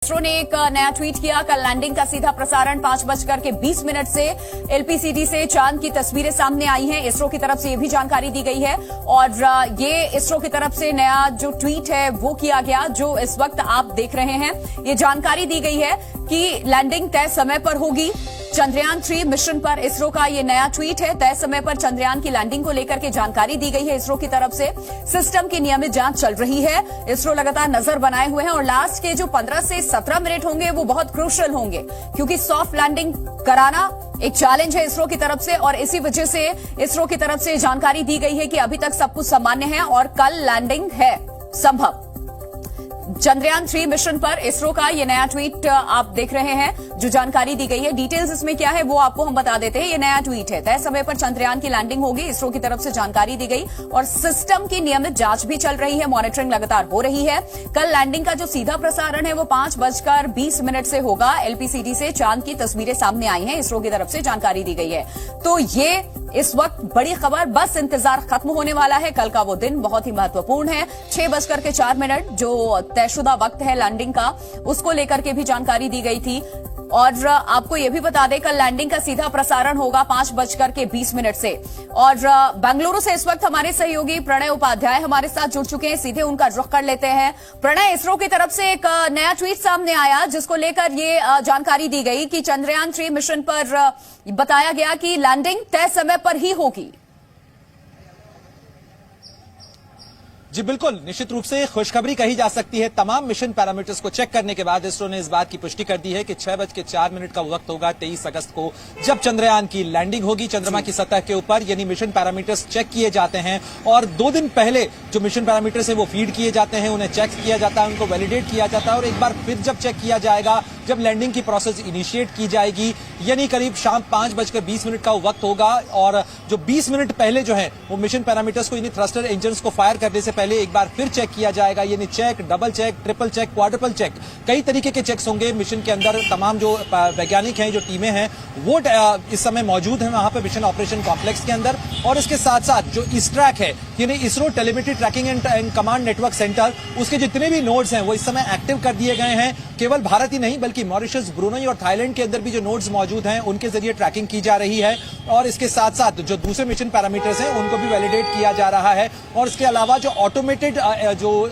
इसरो ने एक नया ट्वीट किया। कल लैंडिंग का सीधा प्रसारण 5:20 से एलपीसीडी से चांद की तस्वीरें सामने आई हैं। इसरो की तरफ से ये भी जानकारी दी गई है और ये इसरो की तरफ से नया जो ट्वीट है वो किया गया, जो इस वक्त आप देख रहे हैं। ये जानकारी दी गई है कि लैंडिंग तय समय पर होगी। चंद्रयान 3 मिशन पर इसरो का ये नया ट्वीट है। तय समय पर चंद्रयान की लैंडिंग को लेकर के जानकारी दी गई है इसरो की तरफ से। सिस्टम की नियमित जांच चल रही है। इसरो लगातार नजर बनाए हुए हैं और लास्ट के जो 15 से 17 मिनट होंगे वो बहुत क्रूशियल होंगे, क्योंकि सॉफ्ट लैंडिंग कराना एक चैलेंज है इसरो की तरफ से और इसी वजह से इसरो की तरफ से जानकारी दी गई है कि अभी तक सब कुछ सामान्य है और कल लैंडिंग है संभव। चंद्रयान 3 मिशन पर इसरो का ये नया ट्वीट आप देख रहे हैं, जो जानकारी दी गई है। डिटेल्स इसमें क्या है वो आपको हम बता देते हैं। ये नया ट्वीट है। तय समय पर चंद्रयान की लैंडिंग होगी, इसरो की तरफ से जानकारी दी गई और सिस्टम की नियमित जांच भी चल रही है। मॉनिटरिंग लगातार हो रही है। कल लैंडिंग का जो सीधा प्रसारण है वो 5:20 से होगा। एलपीसीडी से चांद की तस्वीरें सामने आई हैं, इसरो की तरफ से जानकारी दी गई है। तो ये इस वक्त बड़ी खबर, बस इंतजार खत्म होने वाला है। कल का वो दिन बहुत ही महत्वपूर्ण है। 6:04 जो तयशुदा वक्त है लैंडिंग का, उसको लेकर के भी जानकारी दी गई थी। और आपको यह भी बता दें, कल लैंडिंग का सीधा प्रसारण होगा 5:20 से। और बेंगलुरु से इस वक्त हमारे सहयोगी प्रणय उपाध्याय हमारे साथ जुड़ चुके हैं। सीधे उनका रुख कर लेते हैं। प्रणय, इसरो की तरफ से एक नया ट्वीट सामने आया जिसको लेकर ये जानकारी दी गई कि चंद्रयान 3 मिशन पर बताया गया कि लैंडिंग तय समय पर ही होगी। जी बिल्कुल, निश्चित रूप से खुशखबरी कही जा सकती है। तमाम मिशन पैरामीटर्स को चेक करने के बाद इसरो ने इस बात की पुष्टि कर दी है कि 6:04 का वक्त होगा 23 अगस्त को, जब चंद्रयान की लैंडिंग होगी चंद्रमा की सतह के ऊपर। यानी मिशन पैरामीटर्स चेक किए जाते हैं और 2 दिन पहले जो मिशन पैरामीटर्स है वो फीड किए जाते हैं, उन्हें चेक किया जाता है, उनको वैलिडेट किया जाता है और एक बार फिर जब चेक किया जाएगा, जब लैंडिंग की प्रोसेस इनिशिएट की जाएगी, यानी करीब शाम 5:20 का वक्त होगा। और जो 20 मिनट पहले जो है वो मिशन पैरामीटर्स को, यानी थ्रस्टर इंजन्स को फायर करने से पहले एक बार फिर चेक किया जाएगा। यानी check, double check, triple check, quadruple check, कई तरीके के चेक्स होंगे मिशन के अंदर। तमाम जो वैज्ञानिक हैं, जो टीमें हैं, वो इस समय मौजूद हैं वहां पर मिशन ऑपरेशन कॉम्प्लेक्स के अंदर। और इसके साथ साथ जो ISTRAC है, यानी ISRO telemetry tracking and command network centre, उसके जितने भी नोड्स हैं वो इस समय एक्टिव कर दिए गए हैं। केवल भारत ही नहीं बल्कि मॉरिशस, ब्रुनेई और थाईलैंड के अंदर भी जो नोड्स मौजूद हैं उनके जरिए ट्रैकिंग की जा रही है। और इसके साथ साथ जो दूसरे मिशन पैरामीटर्स हैं उनको भी वैलिडेट किया जा रहा है। और इसके अलावा जो ऑटोमेटेड जो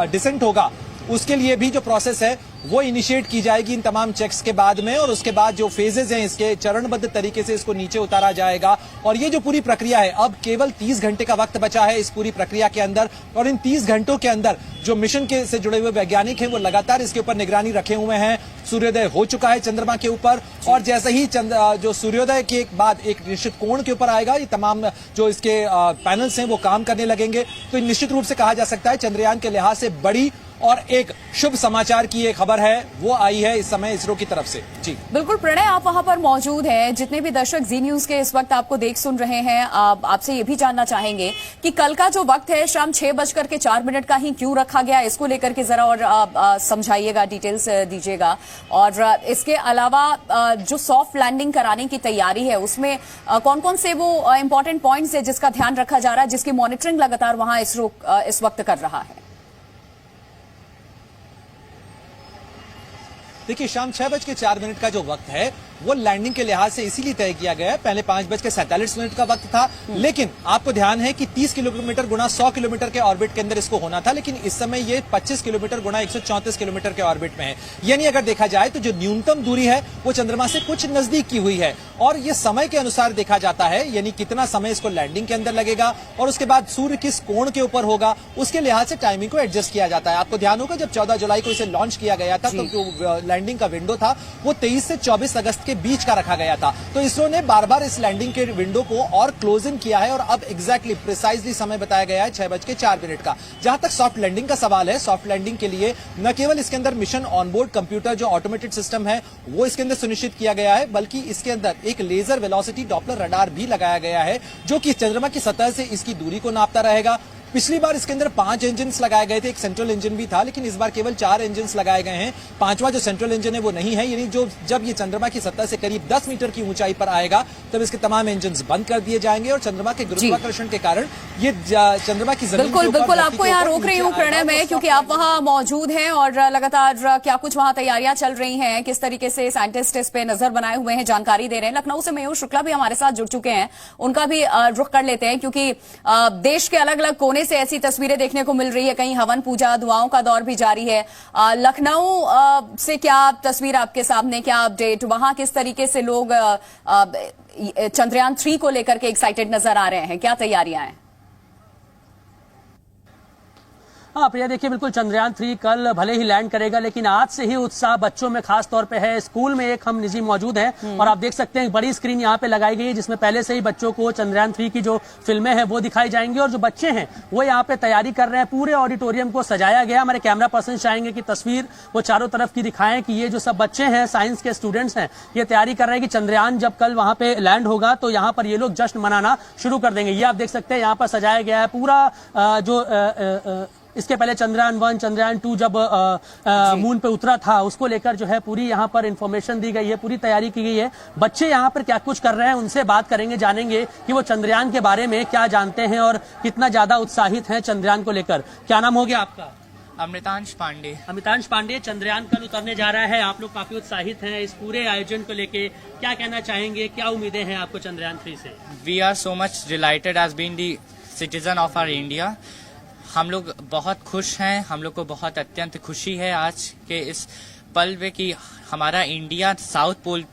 डिसेंट होगा उसके लिए भी जो प्रोसेस है वो इनिशिएट की जाएगी इन तमाम चेक्स के बाद में। और उसके बाद जो फेजेस हैं इसके, चरणबद्ध तरीके से इसको नीचे उतारा जाएगा। और ये जो पूरी प्रक्रिया है, अब केवल 30 घंटे का वक्त बचा है इस पूरी प्रक्रिया के अंदर। और इन 30 घंटों के अंदर जो मिशन के से जुड़े हुए वैज्ञानिक हैं वो लगातार इसके ऊपर निगरानी रखे हुए हैं। सूर्योदय हो चुका है चंद्रमा के ऊपर और जैसे ही जो सूर्योदय के बाद एक निश्चित कोण के ऊपर आएगा, ये तमाम जो इसके पैनल्स हैं वो काम करने लगेंगे। तो निश्चित रूप से कहा जा सकता है चंद्रयान के लिहाज से बड़ी और एक शुभ समाचार की एक खबर है वो आई है इस समय इसरो की तरफ से। जी बिल्कुल प्रणय, आप वहां पर मौजूद हैं। जितने भी दर्शक जी न्यूज के इस वक्त आपको देख सुन रहे हैं, आपसे ये भी जानना चाहेंगे कि कल का जो वक्त है शाम 6:04 का ही क्यों रखा गया, इसको लेकर के जरा और समझाइएगा, डिटेल्स दीजिएगा। और इसके अलावा जो सॉफ्ट लैंडिंग कराने की तैयारी है उसमें कौन कौन से वो इंपॉर्टेंट पॉइंट्स है जिसका ध्यान रखा जा रहा है, जिसकी मॉनिटरिंग लगातार वहां इसरो इस वक्त कर रहा है। देखिए, शाम 6:04 का जो वक्त है वो लैंडिंग के लिहाज से इसीलिए तय किया गया है। पहले 5:47 का वक्त था, लेकिन आपको ध्यान है कि 30 किलोमीटर गुना 100 किलोमीटर के ऑर्बिट के अंदर इसको होना था, लेकिन इस समय ये 25 किलोमीटर गुना 134 किलोमीटर के ऑर्बिट में है। यानी अगर देखा जाए तो जो न्यूनतम दूरी है वो चंद्रमा से कुछ नजदीक की हुई है। और ये समय के अनुसार देखा जाता है, यानी कितना समय इसको लैंडिंग के अंदर लगेगा और उसके बाद सूर्य किस कोण के ऊपर होगा, उसके लिहाज से टाइमिंग को एडजस्ट किया जाता है। आपको ध्यान होगा जब 14 जुलाई को इसे लॉन्च किया गया था तो जो लैंडिंग का विंडो था वो 23 से 24 अगस्त के बीच का रखा गया था। तो इसरो ने बार बार इस लैंडिंग के विंडो को और क्लोज इन किया है और अब एग्जैक्टली प्रिसाइजली समय बताया गया है 6:04 का। जहां तक सॉफ्ट लैंडिंग का सवाल है, सॉफ्ट लैंडिंग के लिए न केवल इसके अंदर मिशन ऑनबोर्ड कंप्यूटर जो ऑटोमेटेड सिस्टम है वो इसके अंदर सुनिश्चित किया गया है, बल्कि इसके अंदर एक लेजर वेलोसिटी डॉपलर रडार भी लगाया गया है जो कि चंद्रमा की सतह से इसकी दूरी को नापता रहेगा। पिछली बार इसके अंदर 5 इंजन लगाए गए थे, एक सेंट्रल इंजन भी था, लेकिन इस बार केवल 4 इंजन लगाए गए हैं। 5वां जो सेंट्रल इंजन है वो नहीं है, यानी जब ये चंद्रमा की सतह से करीब 10 मीटर की ऊंचाई पर आएगा तब इसके तमाम इंजन बंद कर दिए जाएंगे और चंद्रमा के गुरुत्वाकर्षण के कारण ये चंद्रमा की जमीन बिल्कुल बिल्कुल आपको यहाँ रोक रही हूँ प्रणय में, क्योंकि आप वहाँ मौजूद हैं और लगातार क्या कुछ वहाँ तैयारियां चल रही हैं, किस तरीके से साइंटिस्ट इस पे नजर बनाए हुए हैं, जानकारी दे रहे हैं। लखनऊ से मयूर शुक्ला भी हमारे साथ जुड़ चुके हैं, उनका भी रुख कर लेते हैं, क्योंकि देश के अलग अलग कोने से ऐसी तस्वीरें देखने को मिल रही है। कहीं हवन पूजा दुआओं का दौर भी जारी है। लखनऊ से क्या तस्वीर आपके सामने, क्या अपडेट वहां, किस तरीके से लोग चंद्रयान 3 को लेकर के एक्साइटेड नजर आ रहे हैं, क्या तैयारियां हैं? हाँ प्रिया, देखिए बिल्कुल चंद्रयान 3 कल भले ही लैंड करेगा, लेकिन आज से ही उत्साह बच्चों में खास तौर पे है। स्कूल में एक हम निजी मौजूद हैं और आप देख सकते हैं बड़ी स्क्रीन यहाँ पे लगाई गई है, जिसमें पहले से ही बच्चों को चंद्रयान 3 की जो फिल्में हैं वो दिखाई जाएंगी और जो बच्चे हैं वो यहाँ पे तैयारी कर रहे हैं। पूरे ऑडिटोरियम को सजाया गया। हमारे कैमरा पर्सन चाहेंगे कि तस्वीर वो चारों तरफ की दिखाएं कि ये जो सब बच्चे हैं, साइंस के स्टूडेंट्स हैं, ये तैयारी कर रहे हैं कि चंद्रयान जब कल वहां पे लैंड होगा तो यहाँ पर ये लोग जश्न मनाना शुरू कर देंगे। ये आप देख सकते हैं यहाँ पर सजाया गया है पूरा इसके पहले चंद्रयान 1, चंद्रयान 2 जब मून पे उतरा था उसको लेकर जो है पूरी यहाँ पर इंफॉर्मेशन दी गई है, पूरी तैयारी की गई है। बच्चे यहाँ पर क्या कुछ कर रहे हैं उनसे बात करेंगे, जानेंगे कि वो चंद्रयान के बारे में क्या जानते हैं और कितना ज्यादा उत्साहित हैं चंद्रयान को लेकर। क्या नाम हो गया आपका? अमृतांश पांडे। अमितांश पांडे, चंद्रयान कल उतरने जा रहा है, आप लोग काफी उत्साहित हैं इस पूरे आयोजन को लेके, क्या कहना चाहेंगे, क्या उम्मीदें हैं आपको चंद्रयान 3 से? We are so much delighted as being the citizen of our India. हम लोग बहुत खुश हैं, हम लोग को बहुत अत्यंत खुशी है आज के इस पल में कि हमारा इंडिया साउथ पोल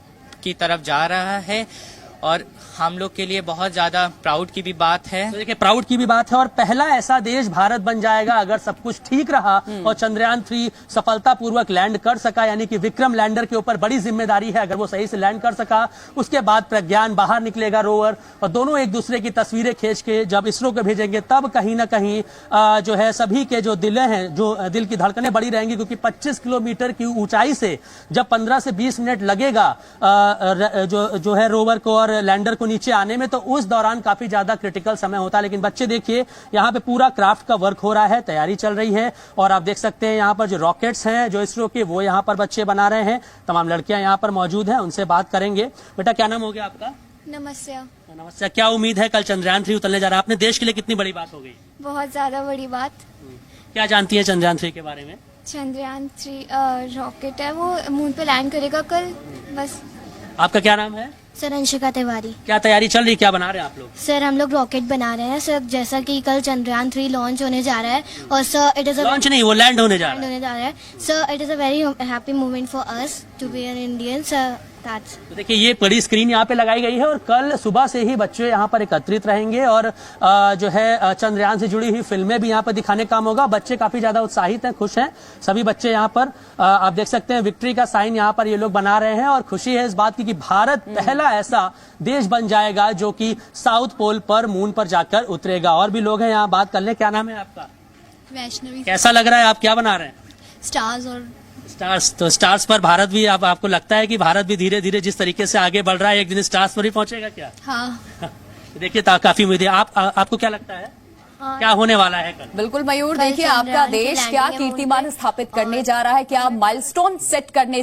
की तरफ जा रहा है और हम लोग के लिए बहुत ज्यादा प्राउड की भी बात है। तो देखिए प्राउड की भी बात है और पहला ऐसा देश भारत बन जाएगा अगर सब कुछ ठीक रहा और चंद्रयान 3 सफलतापूर्वक लैंड कर सका, यानी कि विक्रम लैंडर के ऊपर बड़ी जिम्मेदारी है। अगर वो सही से लैंड कर सका उसके बाद प्रज्ञान बाहर निकलेगा रोवर और दोनों एक दूसरे की तस्वीरें खींच के जब इसरो को भेजेंगे तब कहीं ना कहीं जो है सभी के जो दिल हैं, जो दिल की धड़कनें बड़ी रहेंगी, क्योंकि 25 किलोमीटर की ऊंचाई से जब 15 से 20 मिनट लगेगा जो है रोवर को और लैंडर को नीचे आने में, तो उस दौरान काफी ज्यादा क्रिटिकल समय होता है। लेकिन बच्चे देखिए यहाँ पे पूरा क्राफ्ट का वर्क हो रहा है, तैयारी चल रही है और आप देख सकते हैं यहाँ पर जो रॉकेट्स हैं जो इसरो के, वो यहाँ पर बच्चे बना रहे हैं। तमाम लड़कियां यहाँ पर मौजूद हैं, उनसे बात करेंगे। बेटा क्या नाम हो गया आपका? नमस्ते। नमस्ते। क्या उम्मीद है कल चंद्रयान 3 उतरने जा रहा है, अपने देश के लिए कितनी बड़ी बात हो गई? बहुत ज्यादा बड़ी बात। क्या जानती है चंद्रयान 3 के बारे में? चंद्रयान 3 रॉकेट है, वो मून पे लैंड करेगा कल, बस। आपका क्या नाम है? सर अंशिका तिवारी। क्या तैयारी चल रही, क्या बना रहे हैं आप लोग? सर हम लोग रॉकेट बना रहे हैं सर, जैसा कि कल चंद्रयान 3 लॉन्च होने जा रहा है और सर इट इज लॉन्च नहीं, वो लैंड होने जा रहा है। Sir it is a very happy moment for us to be an Indian sir. तो देखिए ये बड़ी स्क्रीन यहाँ पे लगाई गई है और कल सुबह से ही बच्चे यहाँ पर एकत्रित रहेंगे और जो है चंद्रयान से जुड़ी हुई फिल्में भी यहाँ पर दिखाने का काम होगा। बच्चे काफी ज्यादा उत्साहित हैं, खुश हैं सभी बच्चे यहाँ पर। आप देख सकते हैं विक्ट्री का साइन यहाँ पर ये लोग बना रहे हैं और खुशी है इस बात की कि भारत पहला ऐसा देश बन जाएगा जो कि साउथ पोल पर मून पर जाकर उतरेगा। और भी लोग हैं यहाँ, बात कर ले। क्या नाम है आपका? वैष्णवी। कैसा लग रहा है, आप क्या बना रहे हैं? स्टार्स और स्टार्स। तो स्टार्स पर भारत भी, आपको लगता है कि भारत भी धीरे धीरे जिस तरीके से आगे बढ़ रहा है एक दिन स्टार्स पर ही पहुंचेगा क्या? हाँ। देखिए काफी उम्मीद है। आपको क्या लगता है क्या होने वाला है कल? बिल्कुल मयूर, देखिए आपका देश क्या कीर्तिमान स्थापित करने जा रहा है, क्या माइलस्टोन सेट करने